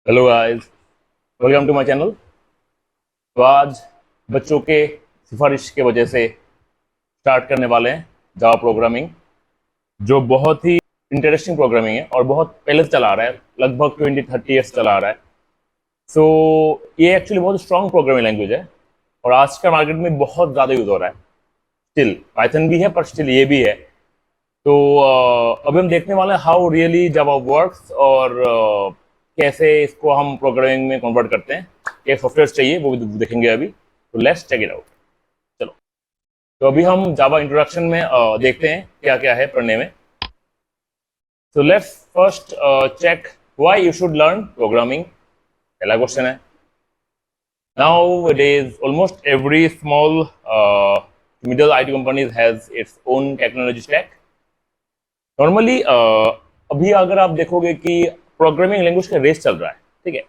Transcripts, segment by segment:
Hello guys, welcome to my channel. तो आज बच्चों के सिफारिश के वजह से स्टार्ट करने वाले हैं जावा प्रोग्रामिंग, जो बहुत ही इंटरेस्टिंग प्रोग्रामिंग है और बहुत पहले से चला आ रहा है, लगभग 20-30 ईयर्स चला आ रहा है। सो ये एक्चुअली बहुत स्ट्रॉन्ग प्रोग्रामिंग लैंग्वेज है और आज का मार्केट में बहुत ज़्यादा यूज़ हो रहा है। स्टिल पाइथन भी है पर स्टिल ये भी है। तो अभी हम देखने वाले हैं हाउ रियली जावा वर्क्स और कैसे इसको हम प्रोग्रामिंग में कन्वर्ट करते हैं। एक सॉफ्टवेयर चाहिए वो भी देखेंगे अभी, तो लेट्स चेक इट आउट। चलो, तो अभी हम जावा इंट्रोडक्शन में देखते हैं क्या क्या है पढ़ने में। तो let's first check why you should learn programming. पहला क्वेश्चन है, nowadays almost every small middle IT companies has its own technology stack. Normally अभी अगर आप देखोगे कि प्रोग्रामिंग लैंग्वेज का रेस चल रहा है, ठीक है,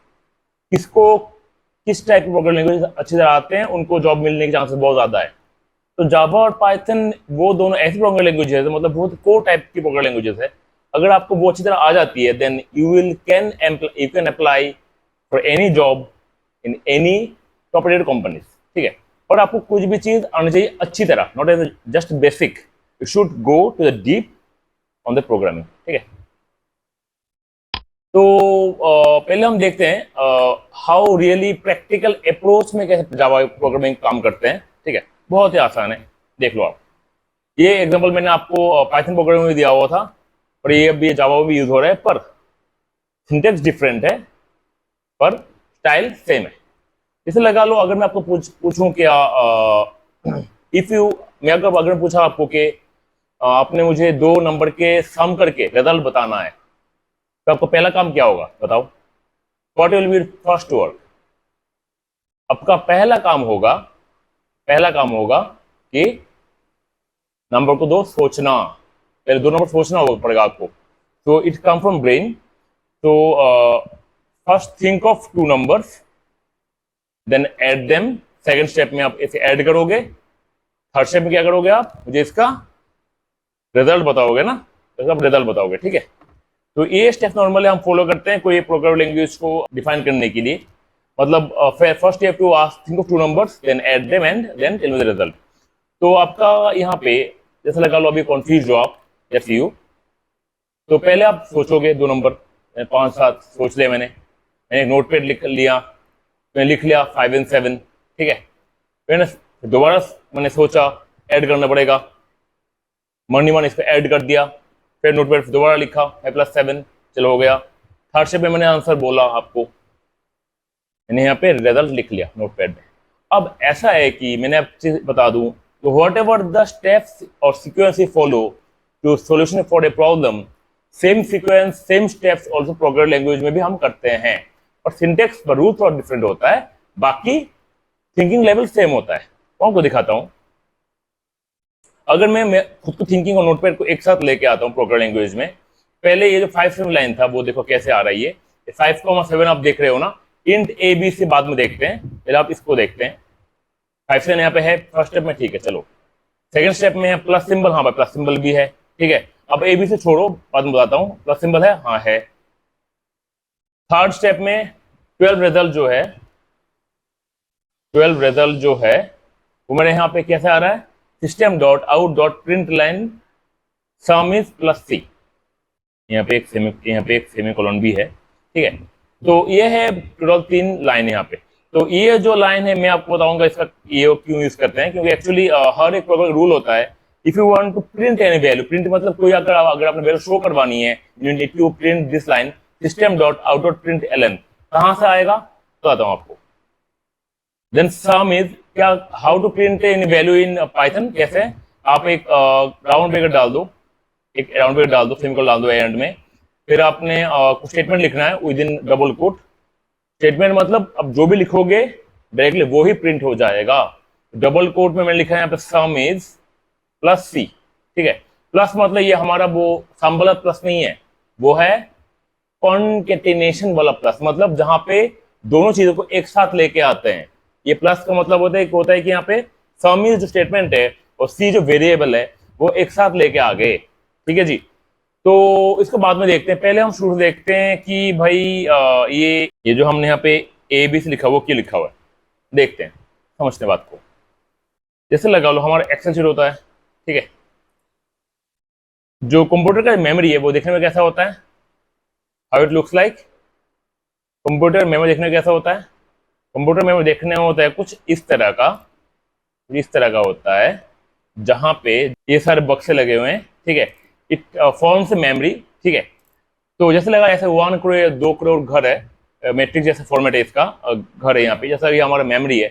किसको किस टाइप के प्रोग्रामिंग लैंग्वेज अच्छी तरह आते हैं उनको जॉब मिलने के चांसेस बहुत ज्यादा है। तो जावा और पाइथन वो दोनों ऐसी प्रोग्रामिंग लैंग्वेज है, मतलब बहुत कोर टाइप की प्रोग्रामिंग लैंग्वेजेस है। अगर आपको वो अच्छी तरह आ जाती है then you can apply for any job in any top rated companies, ठीक है। और आपको कुछ भी चीज आनी चाहिए अच्छी तरह, not as just basic, you should go to the deep on the programming, ठीक है। तो पहले हम देखते हैं हाउ रियली प्रैक्टिकल अप्रोच में कैसे जावा प्रोग्रामिंग काम करते हैं, ठीक है। बहुत ही आसान है, देख लो आप। ये एग्जांपल मैंने आपको पाइथन प्रोग्रामिंग में दिया हुआ था और ये अभी जावा में भी यूज हो रहा है, पर सिंटेक्स डिफरेंट है पर स्टाइल सेम है। जैसे लगा लो, अगर मैं आपको पूछूं क्या, इफ यू मैं अगर पूछा आपको कि आपने मुझे दो नंबर के सम करके रिजल्ट बताना है, तो आपका पहला काम क्या होगा बताओ? What will be first work? आपका पहला काम होगा कि नंबर को दो सोचना, पहले दो नंबर सोचना होगा पड़ेगा आपको। तो इट कम फ्रॉम ब्रेन। तो first think of two numbers, then add them. Second step में आप इसे ऐड करोगे। थर्ड स्टेप में क्या करोगे? आप मुझे इसका रिजल्ट बताओगे ना, तो आप रिजल्ट बताओगे, ठीक है। तो ये स्टेप नॉर्मली हम फॉलो करते हैं कोई प्रोग्रामिंग लैंग्वेज को डिफाइन करने के लिए। मतलब first you have to ask, think of two numbers, then add them and then tell me the result. तो आपका यहाँ पे जैसे लगा लो अभी कॉन्फ्यूज हो आप, जैसे यू, तो पहले आप सोचोगे दो नंबर। 5-7 सोच लिया मैंने नोट पैड लिख लिया, मैंने लिख लिया 5 and 7, ठीक है। मैंने दोबारा मैंने सोचा ऐड करना पड़ेगा, मर्नी वन इस पर ऐड कर दिया, फिर नोट पैड दोबारा लिखा 5+7, चलो हो गया। थर्ड स्टेप में मैंने आंसर बोला आपको, मैंने यहाँ पे रिजल्ट लिख लिया नोट पैड में। अब ऐसा है कि मैंने आप चीज बता दूं, तो वॉट एवर द स्टेप्स और sequence you follow to solution for a problem, same sequence same steps also programming language में भी हम करते हैं। और सिंटेक्स पर रूल थोड़ा डिफरेंट होता है, बाकी थिंकिंग लेवल सेम होता है। तो आपको दिखाता हूँ। अगर मैं खुद को थिंकिंग और नोटपैड को एक साथ लेके आता हूँ प्रोग्रामिंग लैंग्वेज में, पहले ये जो 5-7 लाइन था वो देखो कैसे आ रहा है। ये 5,7 आप देख रहे हो ना, इंट ए बी से बाद में देखते हैं, पहले आप इसको देखते हैं। 5-7 यहाँ पे है फर्स्ट स्टेप में, ठीक है। चलो सेकंड स्टेप में है प्लस सिंबल, हाँ भाई प्लस सिंबल भी है, ठीक है। अब ए बी से छोड़ो, बाद में बताता हूँ। प्लस सिंबल है, हाँ है। थर्ड स्टेप में 12 रिजल्ट जो है वो मेरे यहाँ पे कैसे आ रहा है? System dot out dot print line sum is plus C. यहाँ पे एक सेमी कोलन भी है, ठीक है। तो ये है टोटल 3 लाइन यहाँ पे। तो ये जो लाइन है मैं आपको बताऊंगा इसका ये क्यों यूज करते हैं, क्योंकि एक्चुअली हर एक प्रोग्राम रूल होता है। If you want to print any value, print मतलब कोई अगर आपने वैल्यू शो करवानी है, you need to print this line system dot out dot print एलन। कहाँ से आएगा बताता हूँ आपको। देन सम इज क्या, how to print any value in Python, कैसे? आप एक राउंड ब्रैकेट डाल दो, सेमीकोलन डाल दो एंड में। फिर आपने कुछ स्टेटमेंट लिखना है with in double quote. Statement मतलब अब जो भी लिखोगे डायरेक्टली वो ही प्रिंट हो जाएगा। डबल कोट में मैंने लिखा है यहाँ पे सम इज प्लस सी, ठीक है। प्लस मतलब ये हमारा वो सम वाला प्लस नहीं है, वो है कॉन्केटेनेशन वाला प्लस, मतलब जहां पे दोनों चीजों को एक साथ लेके आते हैं। ये प्लस का मतलब होता है कि यहाँ पे सम इज जो स्टेटमेंट है और सी जो वेरिएबल है वो एक साथ लेके आ गए, ठीक है जी। तो इसको बाद में देखते हैं, पहले हम शुरू से देखते हैं कि भाई ये जो हमने यहाँ पे ए बी सी लिखा हुआ, क्यों लिखा हुआ है, देखते हैं, समझते हैं बात को। जैसे लगा लो हमारा एक्सेल शीट होता है, ठीक है। जो कंप्यूटर का मेमोरी है वो देखने में कैसा होता है, how it looks like. Computer memory देखने में कैसा होता है, कंप्यूटर मेमोरी देखने में होता है कुछ इस तरह का, इस तरह का होता है, जहां पे ये सारे बक्से लगे हुए हैं, ठीक है। इट फॉर्म्स मेमोरी, ठीक है। तो जैसे लगा ऐसे 1 करोड़ या 2 करोड़ घर है, मैट्रिक्स जैसे फॉर्मेट है इसका, घर है यहाँ पे, जैसा ये हमारा मेमोरी है।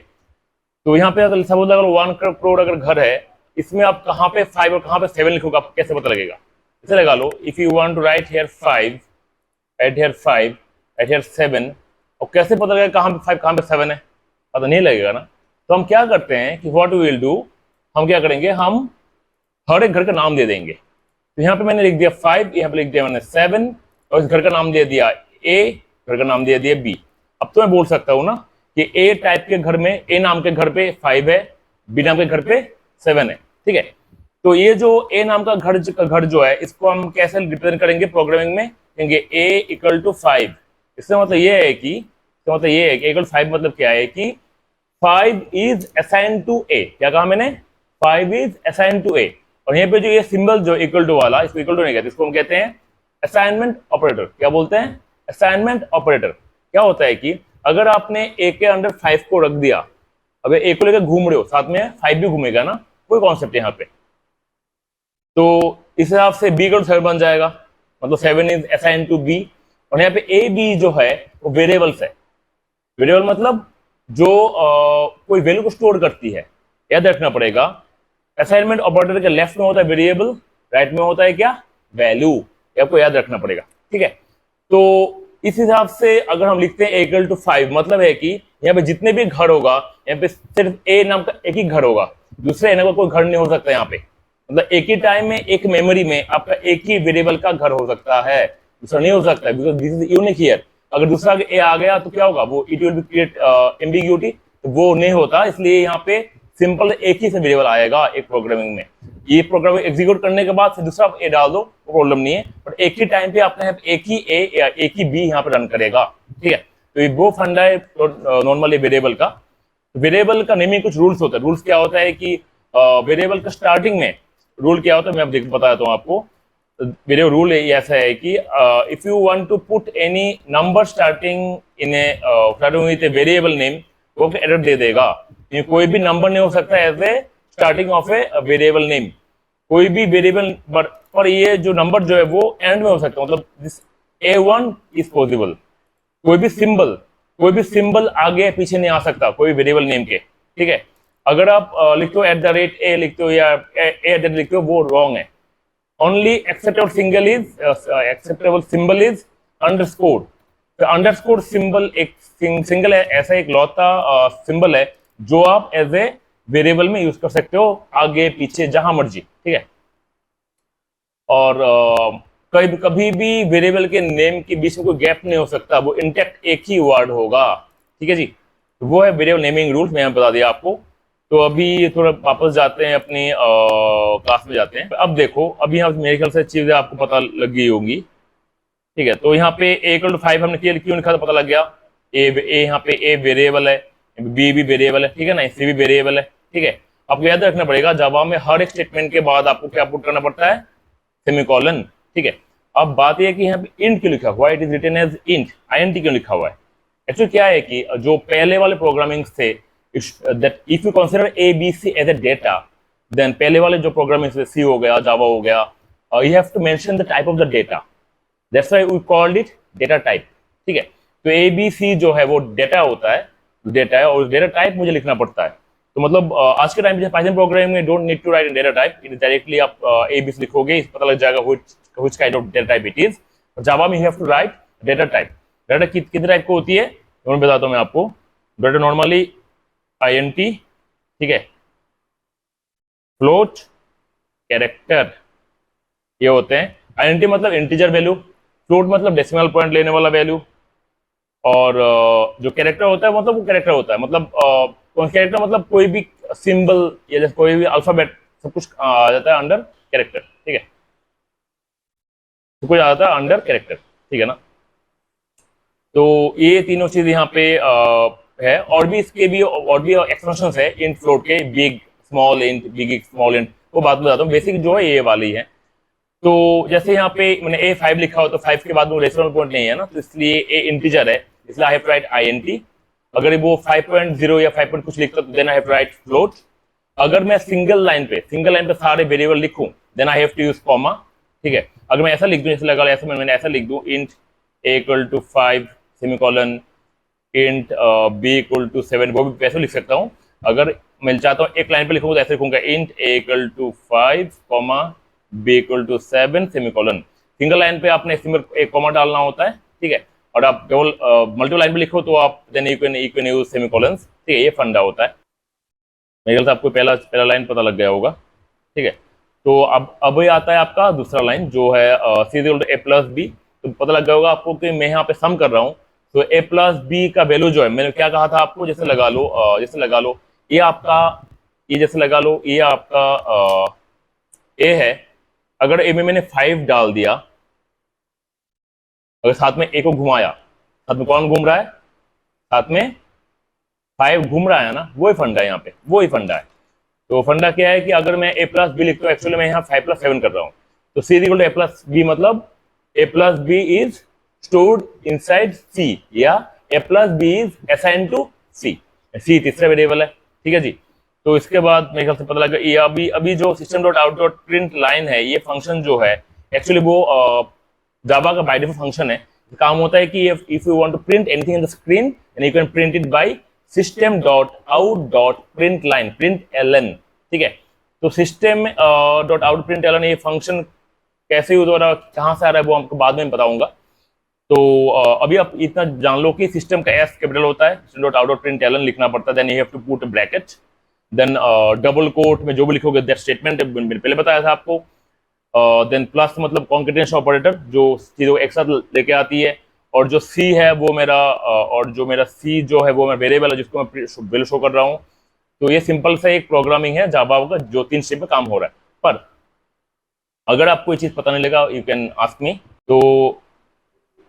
तो यहाँ पे अगर सपोज अगर 1 करोड़ अगर घर है, इसमें आप कहाँ पे 5 और कहाँ पे 7 लिखोगे, आपको कैसे पता लगेगा। जैसे लगा लो if you want to write here 5 eight here 5 eight here 7, और कैसे पता लगेगा कहाँ पे 5 कहाँ पे 7 है, पता नहीं लगेगा ना। तो हम क्या करते हैं कि व्हाट वी विल डू, हम क्या करेंगे, हम हर एक घर का नाम दे देंगे। तो यहाँ पे मैंने लिख दिया 5, यहाँ पे लिख दिया मैंने 7, और इस घर का नाम दे दिया ए, घर का नाम दे दिया बी। अब तो मैं बोल सकता हूँ ना कि ए टाइप के घर में, ए नाम के घर पे 5 है, बी नाम के घर पे 7 है, ठीक है। तो ये जो ए नाम का घर जो है, इसको हम कैसे रिप्रेजेंट करेंगे प्रोग्रामिंग में, कहेंगे ए इक्वल टू 5। इसका मतलब ये है कि, इसका मतलब ये है कि इक्वल 5 मतलब क्या है कि 5 इज असाइन टू ए। क्या कहा मैंने, 5 इज असाइन टू ए। और यहाँ पे जो ये सिंबल जो इक्वल टू वाला, इसको इक्वल टू नहीं कहते, इसको हम कहते हैं असाइनमेंट ऑपरेटर। क्या बोलते हैं, असाइनमेंट ऑपरेटर। क्या होता है कि अगर आपने ए के अंडर 5 को रख दिया, अगर ए को लेकर घूम रहे हो, साथ में 5 भी घूमेगा ना, कोई कॉन्सेप्ट यहाँ पे। तो इस हिसाब से बी इक्वल 7 बन जाएगा, मतलब 7 इज असाइन टू बी। और यहाँ पे ए बी जो है वो वेरिएबल्स है। वेरिएबल मतलब जो कोई वैल्यू को स्टोर करती है, याद रखना पड़ेगा। असाइनमेंट ऑपरेटर के लेफ्ट में होता है वेरिएबल, राइट में होता है क्या, वैल्यू। आपको याद रखना पड़ेगा, ठीक है। तो इस हिसाब से अगर हम लिखते हैं इक्वल टू 5, मतलब है कि यहाँ पे जितने भी घर होगा, यहाँ पे सिर्फ ए नाम का एक ही घर होगा, दूसरे ए नाम का कोई घर नहीं हो सकता यहाँ पे। मतलब एक ही टाइम में एक मेमोरी में आपका एक ही वेरिएबल का घर हो सकता है, दूसरा नहीं हो सकता, because this is unique here. अगर दूसरा ए आ गया तो क्या होगा, वो it will be create ambiguity, तो वो नहीं होता। इसलिए यहाँ पे सिंपल एक ही से वेरिएबल आएगा एक प्रोग्रामिंग में। ये प्रोग्राम एग्जीक्यूट करने के बाद फिर दूसरा ए डाल दो, वो प्रॉब्लम नहीं है, बट एक ही टाइम पे आपने एक ही ए या एक ही बी यहाँ पे रन करेगा, ठीक है। तो ये वो फंडा है नॉर्मली वेरिएबल का। वेरिएबल का नेमिंग कुछ रूल्स होता है। रूल्स क्या होता है कि वेरिएबल का स्टार्टिंग में रूल क्या होता है, मैं अब बताता हूँ आपको। वेरिएबल रूल ऐसा है कि if you want to put any number starting in a starting with a variable name, वो एरर दे देगा। ये कोई भी नंबर नहीं हो सकता as a starting of a variable name, कोई भी वेरिएबल, पर ये जो नंबर जो है वो एंड में हो सकता है, मतलब दिस A1 इज पॉसिबल। कोई भी सिंबल आगे पीछे नहीं आ सकता कोई वेरिएबल नेम के, ठीक है। अगर आप लिखते हो @A लिखते हो या A लिखते हो, वो रॉन्ग है। Only acceptable symbol is underscore. तो अंडरस्कोर सिंबल एक सिंगल है, ऐसा एक लौता सिंबल है जो आप एज ए वेरिएबल में यूज कर सकते हो, आगे पीछे जहां मर्जी, ठीक है। और कभी भी वेरिएबल के नेम के बीच में कोई गैप नहीं हो सकता, वो इंटैक्ट एक ही वर्ड होगा, ठीक है जी। तो वो है वेरिएबल नेमिंग रूल्स, मैंने बता दिया आपको। तो अभी थोड़ा वापस जाते हैं अपनी क्लास में जाते हैं। अब देखो, अभी यहाँ मेरे ख्याल से चीजें आपको पता लग गई होंगी, ठीक है। तो यहाँ पे a = 5 हमने क्यों लिखा था, पता लग गया। यहाँ पे ए वेरिएबल है, बी भी वेरिएबल है, ठीक है ना, सी भी वेरिएबल है, ठीक है। आपको याद रखना पड़ेगा, जावा में हर एक स्टेटमेंट के बाद आपको क्या पुट करना पड़ता है, सेमीकोलन, ठीक है। अब बात यह कि यहाँ पे इंट क्यों लिखा हुआ है, it is written as int, INT क्यों लिखा हुआ है। एक्चुअली क्या है कि जो पहले वाले प्रोग्रामिंग थे, that if you consider ABC as a data, then पहले वाले जो प्रोग्रामिंग सी हो गया, जावा हो गया, you have to mention the type of the data, that's why we called it data type, ठीक है। तो ABC जो है वो डेटा होता है, डेटा है, और डेटा टाइप मुझे लिखना पड़ता है। तो मतलब आज के टाइम पे पाइथन प्रोग्रामिंग में don't need to write in data type, it directly आप ABC लिखोगे, इस पता लग जाएगा which kind of data type it is. Java में you have to write data type. Data कितने टाइप को होती है, मैं बताता हूँ मैं आपको। डेटा नॉर्मली INT, ठीक है, फ्लोट, कैरेक्टर, ये होते हैं। INT मतलब इंटीजर वैल्यू, फ्लोट मतलब डेसिमल पॉइंट लेने वाला वैल्यू, और जो कैरेक्टर होता है मतलब वो कैरेक्टर होता है, मतलब कैरेक्टर मतलब कोई भी सिंबल या जैसे कोई भी अल्फाबेट, सब कुछ आ जाता है अंडर कैरेक्टर, ठीक है। कुछ आ जाता है अंडर कैरेक्टर, ठीक है ना। तो ये तीनों चीज यहाँ पे है, और भी इसके भी और भी एक्सटेंशंस है इंट फ्लोट के, big small int, big small int, वो बात में बताता हूँ। बेसिक जो है ये वाली है। तो जैसे यहाँ पे मैंने A5 लिखा हो तो 5 के बाद वो रेसिमल पॉइंट नहीं है ना, तो इसलिए ए इंटीजर है, इसलिए I have to write INT। अगर वो 5.0 या 5 कुछ लिखता तो then I have to write float. अगर मैं सिंगल लाइन पे सारे वेरिएबल लिखूं then I have to use comma, ठीक है। अगर मैं ऐसा लिख दूं, जैसे लगा ऐसा मैंने ऐसा लिख दूं, int A equal to 5 semicolon, int B equal to 7, वो भी वैसे लिख सकता हूँ। अगर मैं चाहता हूँ एक लाइन पे लिखूंगा तो ऐसे लिखूंगा, int A equal to 5 comma B equal to 7 semicolon. Single line पे आपने सिंगल एक कॉमा डालना होता है, ठीक है। और आप केवल मल्टीपल लाइन पे लिखो तो आप then you can use semicolon, ठीक है। ये फंडा होता है। मेरे ख्याल से आपको पहला पहला लाइन पता लग गया होगा, ठीक है। तो अब ये आता है आपका दूसरा लाइन जो है C equal to A plus B. तो पता लग गया होगा आपको कि मैं यहाँ पे सम कर रहा हूँ, तो A प्लस बी का वैल्यू जो है, मैंने क्या कहा था आपको, जैसे लगा लो ये आपका, ये जैसे लगा लो ये आपका A है। अगर A में मैंने 5 डाल दिया, अगर साथ में A को घुमाया, साथ में कौन घूम रहा है, साथ में 5 घूम रहा है ना, वही फंडा है यहाँ पे, वही फंडा है। तो फंडा क्या है कि अगर मैं A प्लस बी लिखता हूँ, एक्चुअली मैं यहाँ 5 प्लस 7 कर रहा हूँ, तो C equal to A plus B मतलब A plus B is stored inside C, या A plus B is assigned to C। C तीसरा वेरिएबल है, ठीक है जी। तो इसके बाद मेरे ख्याल से पता लगा, ये अभी जो system dot out dot print line है, ये फंक्शन जो है एक्चुअली वो जावा का बाय डिफॉल्ट फंक्शन है। काम होता है कि if you want to print anything in the screen and you can print it by system dot out dot print line, print L N, ठीक है। तो system dot out print L N ये function कैसे यूज हो रहा है, कहाँ से आ रहा है, वो आपको बाद में बताऊंगा। तो अभी आप इतना जान लो कि सिस्टम का एस कैपिटल होता है, system dot out dot print L N लिखना पड़ता है, then you have to put bracket, then double quote में जो भी लिखोगे दैट स्टेटमेंट, मैंने पहले बताया था आपको। देन प्लस मतलब कॉन्केटेनेशन ऑपरेटर, जो चीजों को एक साथ लेके आती है। और जो सी है वो मेरा और जो मेरा सी जो है वो मेरा वेरिएबल है जिसको मैं वैल्यू शो कर रहा हूँ। तो ये सिंपल सा एक प्रोग्रामिंग है जावा का जो 3 स्टेप में काम हो रहा है। पर अगर आपको ये चीज पता नहीं लगा यू कैन आस्क मी। तो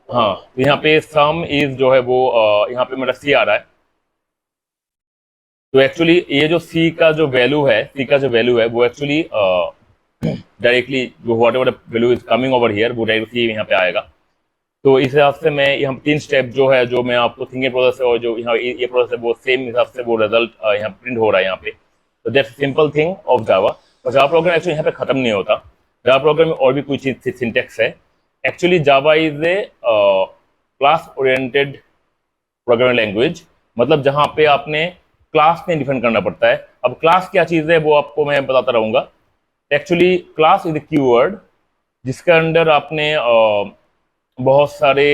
हाँ, यहाँ पे सम इज जो है वो यहाँ पे मेरा सी आ रहा है। तो एक्चुअली ये जो सी का जो वैल्यू है वो एक्चुअली डायरेक्टली जो what ever value is coming over here वो डायरेक्टली यहाँ पे आएगा। तो इस हिसाब से मैं यहाँ 3 स्टेप जो है जो मैं आपको थिंकिंग प्रोसेस है और जो यहाँ ये प्रोसेस है वो सेम हिसाब से वो रिजल्ट यहाँ प्रिंट हो रहा है यहाँ पे। तो that's simple thing of Java. और जावा प्रोग्राम एक्चुअली यहाँ पे खत्म नहीं होता, जावा प्रोग्राम में और भी कुछ सिंटेक्स है। Actually Java is a class oriented programming language, मतलब जहाँ पे आपने क्लास में डिफाइन करना पड़ता है। अब क्लास क्या चीज़ है वो आपको मैं बताता रहूँगा। Actually class is a keyword जिसके अंदर आपने बहुत सारे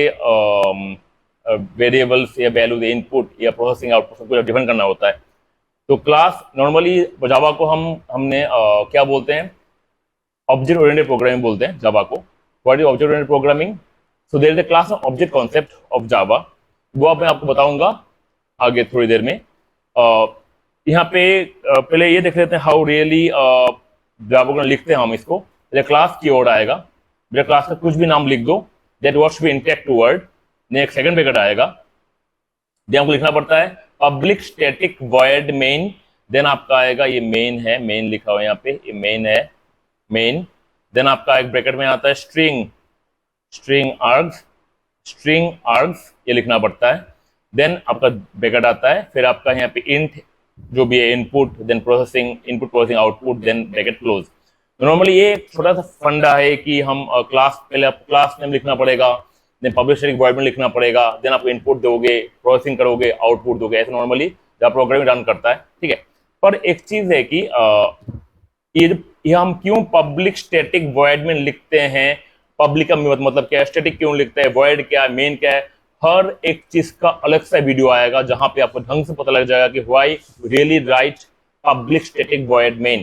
वेरिएबल्स या वैल्यूज इनपुट या प्रोसेसिंग आउटपुट सब कुछ डिफाइन करना होता है। तो क्लास नॉर्मली जावा को हमने क्या बोलते हैं, ऑब्जेक्ट ओरिएंटेड प्रोग्रामिंग बोलते हैं जावा को। What is object oriented programming? So there is a class object concept of Java, वो अब मैं आपको बताऊंगा आगे थोड़ी देर में। यहाँ पे पहले ये देख लेते हैं हाउ रियली जावा को लिखते हैं हम इसको। क्लास की ओर आएगा, मेरे क्लास का कुछ भी नाम लिख दो, that word should be intact word, next second bracket आएगा, देन आपको लिखना पड़ता है public static void main, then आपका आएगा ये मेन है, मेन लिखा हुआ है यहाँ पे, ये मेन है मेन। देन आपका एक ब्रैकेट में आता है स्ट्रिंग आर्ग्स ये लिखना पड़ता है। देन आपका ब्रैकेट आता है, फिर आपका यहाँ पे इंट जो भी है input, then processing, input processing output, then bracket close. Normally ये छोटा सा फंडा है कि हम पहले आपको क्लास नेम लिखना पड़ेगा, देन पब्लिशर वॉइड में लिखना पड़ेगा, देन आप इनपुट दोगे, प्रोसेसिंग करोगे, आउटपुट दोगे, ऐसे नॉर्मली जब प्रोग्रामिंग रन करता है, ठीक है। पर एक चीज है कि ये हम क्यों पब्लिक स्टैटिक वॉइड में लिखते हैं, पब्लिक का मतलब क्या है, स्टैटिक क्यों लिखते हैं, वॉइड क्या है, मेन क्या है, हर एक चीज का अलग सा वीडियो आएगा जहां पे आपको ढंग से पता लग जाएगा कि why really write public static void main,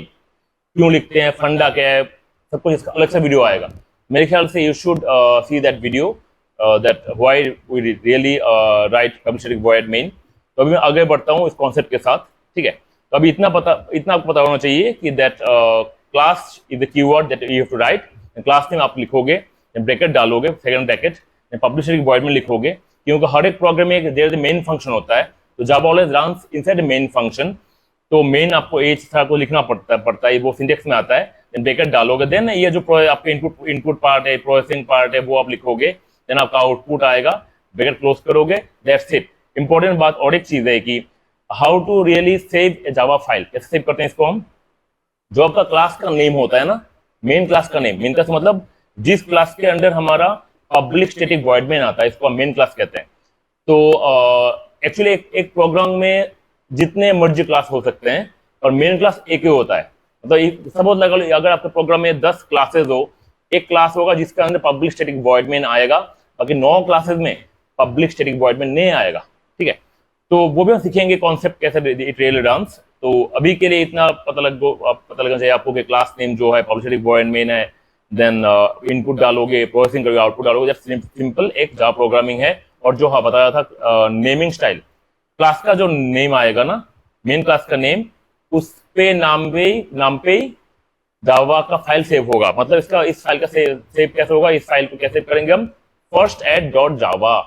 क्यों लिखते हैं, फंडा क्या है, सब कुछ इसका अलग सा वीडियो आएगा। मेरे ख्याल से you should see that video, that why we really write public static void main. तो अभी मैं आगे बढ़ता हूँ इस कॉन्सेप्ट के साथ, ठीक है। तो अभी इतना आपको पता होना चाहिए कि that class is the keyword that you have to write, class name आप लिखोगे, ब्रैकेट डालोगे, सेकंड ब्रैकेट, पब्लिशर की वॉइड में लिखोगे, क्योंकि हर एक प्रोग्राम में देयर इज मेन फंक्शन होता है, तो Java always runs inside main function. तो मेन आपको एच को लिखना पड़ता है, वो सिंटेक्स में आता है। देन ब्रैकेट डालोगे, देन ये जो आपके इनपुट पार्ट है, प्रोसेसिंग पार्ट है, वो आप लिखोगे, देन आपका आउटपुट आएगा, ब्रैकेट क्लोज करोगे, दैट्स इट। इंपॉर्टेंट बात और एक चीज है कि how to really save a Java file, कैसे सेव करते हैं इसको हम। जो आपका क्लास का नेम होता है ना, मेन क्लास का नेम, मेन क्लास मतलब जिस क्लास के अंदर हमारा पब्लिक स्टैटिक वॉइड मेन आता है, इसको हम मेन क्लास कहते हैं। तो एक्चुअली एक प्रोग्राम में जितने मर्जी क्लास हो सकते हैं, और मेन क्लास एक ही होता है। मतलब सपोज लगा लो, अगर आपके प्रोग्राम में 10 क्लासेस हो, एक क्लास होगा जिसके अंदर पब्लिक स्टैटिक वॉइड मेन आएगा, बाकी 9 क्लासेस में पब्लिक स्टैटिक वॉइड मेन नहीं आएगा, ठीक है। तो वो भी हम सीखेंगे कॉन्सेप्ट कैसे इट रियली रन्स। तो अभी के लिए इतना पता लगना चाहिए आपको कि क्लास नेम जो है पब्लिक स्टैटिक वॉइड मेन है, देन इनपुट डालोगे, प्रोसेसिंग करोगे, आउटपुट डालोगे, सिंपल एक जावा प्रोग्रामिंग है। और जो हाँ बताया था नेमिंग स्टाइल, क्लास का जो नेम आएगा ना, मेन क्लास का नेम, उस पे नाम पे जावा का फाइल सेव होगा। मतलब इसका इस फाइल का सेव कैसे होगा, इस फाइल को कैसे करेंगे हम, फर्स्ट एड डॉट जावा,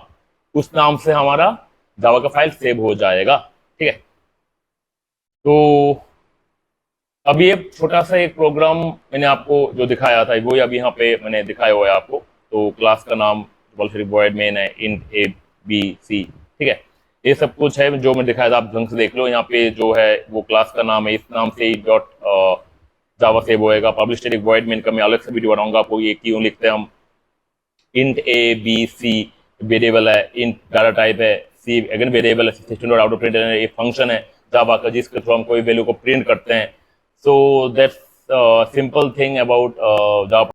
उस नाम से हमारा जावा का फाइल सेव हो जाएगा, ठीक है। तो अभी एक छोटा सा एक प्रोग्राम मैंने आपको जो दिखाया था, वो अभी यहाँ पे मैंने दिखाया हुआ है आपको। तो क्लास का नाम वॉइड मेन है, इंट ए बी सी, ठीक है। ये सब कुछ है जो मैं दिखाया था, आप ढंग से देख लो। यहाँ पे जो है वो क्लास का नाम है, इस नाम से डॉट जावा सेव होएगा। पब्लिक स्टैटिक वॉइड मेन का मैं अलग से वीडियो बनाऊंगा आपको, ये क्यों लिखते हैं हम। Int A B C variable है, इंट डाटा टाइप है, सी अगेन वेरिएबल है, सिस्टम डॉट आउट प्रिंट ये फंक्शन है जावा का, जिसके थ्रू हम कोई वैल्यू को प्रिंट करते हैं। So that's simple thing about Java.